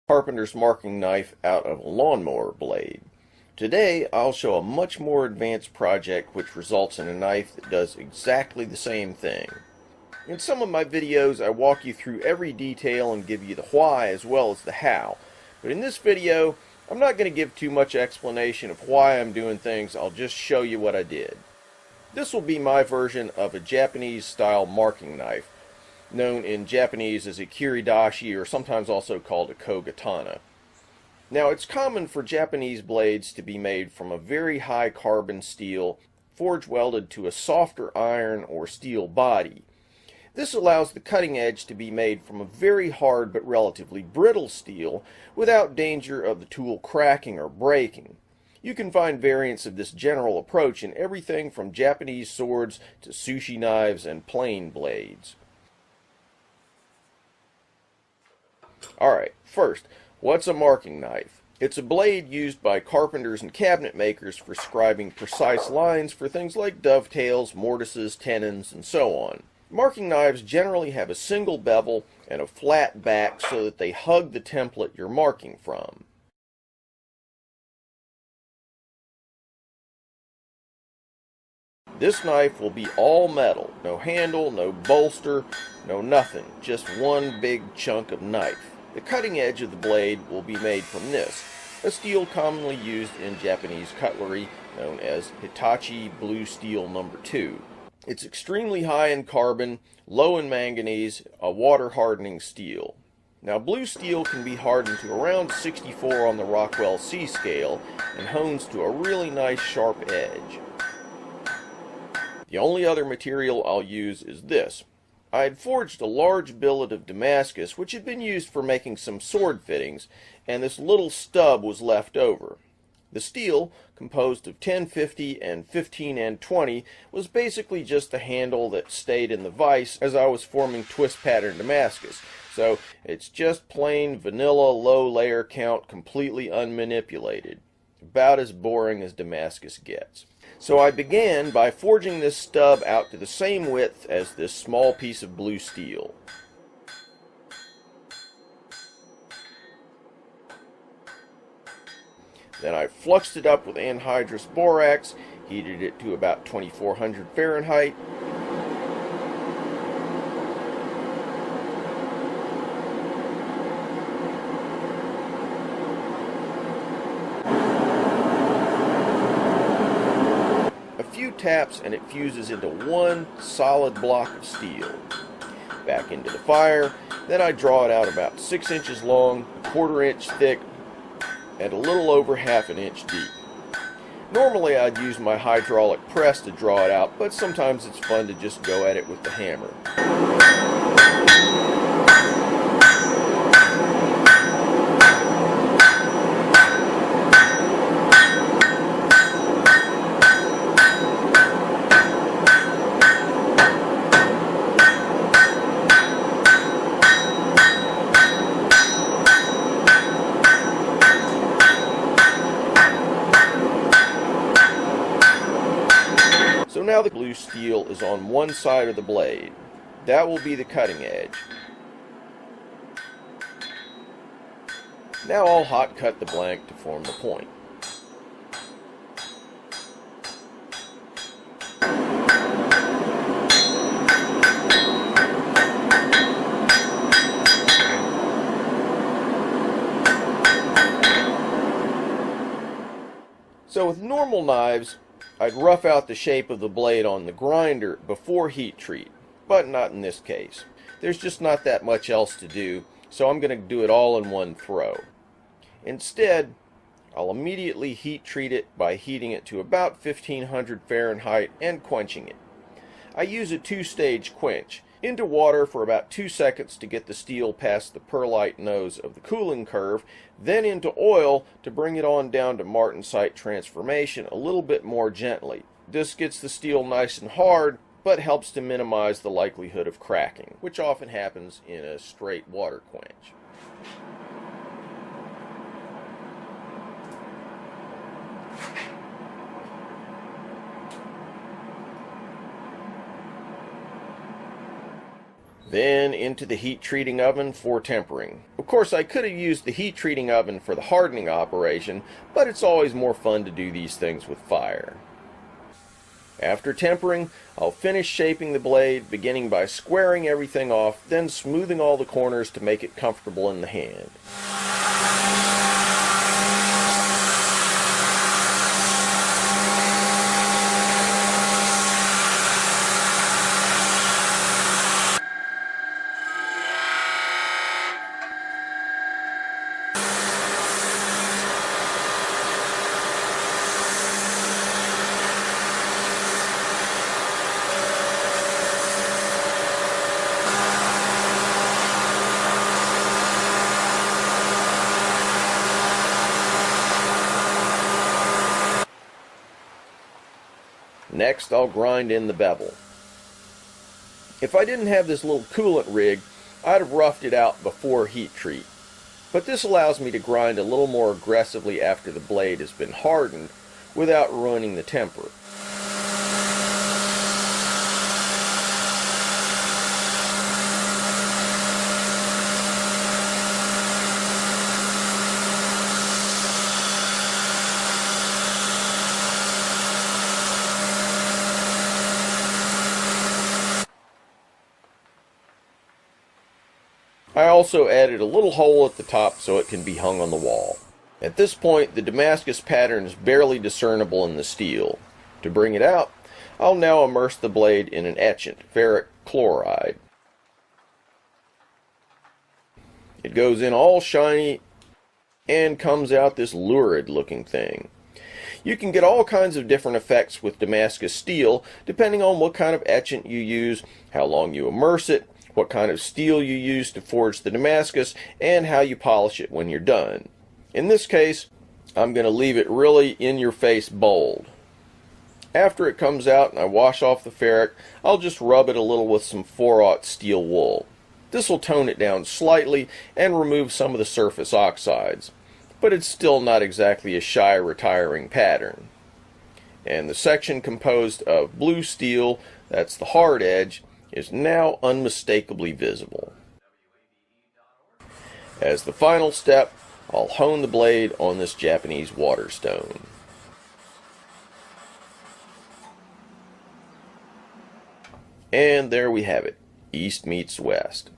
Carpenter's marking knife out of a lawnmower blade. Today I'll show a much more advanced project which results in a knife that does exactly the same thing. In some of my videos I walk you through every detail and give you the why as well as the how, but in this video I'm not going to give too much explanation of why I'm doing things. I'll just show you what I did. This will be my version of a Japanese style marking knife, known in Japanese as a kiridashi, or sometimes also called a kogatana. Now, it's common for Japanese blades to be made from a very high carbon steel, forge welded to a softer iron or steel body. This allows the cutting edge to be made from a very hard but relatively brittle steel without danger of the tool cracking or breaking. You can find variants of this general approach in everything from Japanese swords to sushi knives and plain blades. Alright, first, what's a marking knife? It's a blade used by carpenters and cabinet makers for scribing precise lines for things like dovetails, mortises, tenons, and so on. Marking knives generally have a single bevel and a flat back so that they hug the template you're marking from. This knife will be all metal, no handle, no bolster, no nothing, just one big chunk of knife. The cutting edge of the blade will be made from this, a steel commonly used in Japanese cutlery known as Hitachi Blue Steel No. 2. It's extremely high in carbon, low in manganese, a water-hardening steel. Now, blue steel can be hardened to around 64 on the Rockwell C scale and hones to a really nice sharp edge. The only other material I'll use is this. I had forged a large billet of Damascus which had been used for making some sword fittings, and this little stub was left over. The steel, composed of 1050 and 15N20, was basically just the handle that stayed in the vise as I was forming twist pattern Damascus, so it's just plain vanilla low layer count, completely unmanipulated. About as boring as Damascus gets. So I began by forging this stub out to the same width as this small piece of blue steel. Then I fluxed it up with anhydrous borax, heated it to about 2400 Fahrenheit, taps and it fuses into one solid block of steel. Back into the fire, then I draw it out about 6 inches long, 1/4 inch thick, and a little over 1/2 inch deep. Normally I'd use my hydraulic press to draw it out, but sometimes it's fun to just go at it with the hammer. So now the blue steel is on one side of the blade. That will be the cutting edge. Now I'll hot cut the blank to form the point. So with normal knives, I'd rough out the shape of the blade on the grinder before heat treat, but not in this case. There's just not that much else to do, so I'm going to do it all in one throw. Instead, I'll immediately heat treat it by heating it to about 1500 Fahrenheit and quenching it. I use a 2-stage quench. Into water for about 2 seconds to get the steel past the perlite nose of the cooling curve, then into oil to bring it on down to martensite transformation a little bit more gently. This gets the steel nice and hard, but helps to minimize the likelihood of cracking, which often happens in a straight water quench. Then into the heat treating oven for tempering. Of course, I could have used the heat treating oven for the hardening operation, but it's always more fun to do these things with fire. After tempering, I'll finish shaping the blade, beginning by squaring everything off, then smoothing all the corners to make it comfortable in the hand. Next, I'll grind in the bevel. If I didn't have this little coolant rig, I'd have roughed it out before heat treat. But this allows me to grind a little more aggressively after the blade has been hardened without ruining the temper. I also added a little hole at the top so it can be hung on the wall. At this point, the Damascus pattern is barely discernible in the steel. To bring it out, I'll now immerse the blade in an etchant, ferric chloride. It goes in all shiny and comes out this lurid looking thing. You can get all kinds of different effects with Damascus steel depending on what kind of etchant you use, how long you immerse it, what kind of steel you use to forge the Damascus, and how you polish it when you're done. In this case, I'm going to leave it really in-your-face bold. After it comes out and I wash off the ferric, I'll just rub it a little with some 4/0 steel wool. This will tone it down slightly and remove some of the surface oxides, but it's still not exactly a shy, retiring pattern. And the section composed of blue steel, that's the hard edge, is now unmistakably visible. As the final step, I'll hone the blade on this Japanese waterstone. And there we have it, East meets West.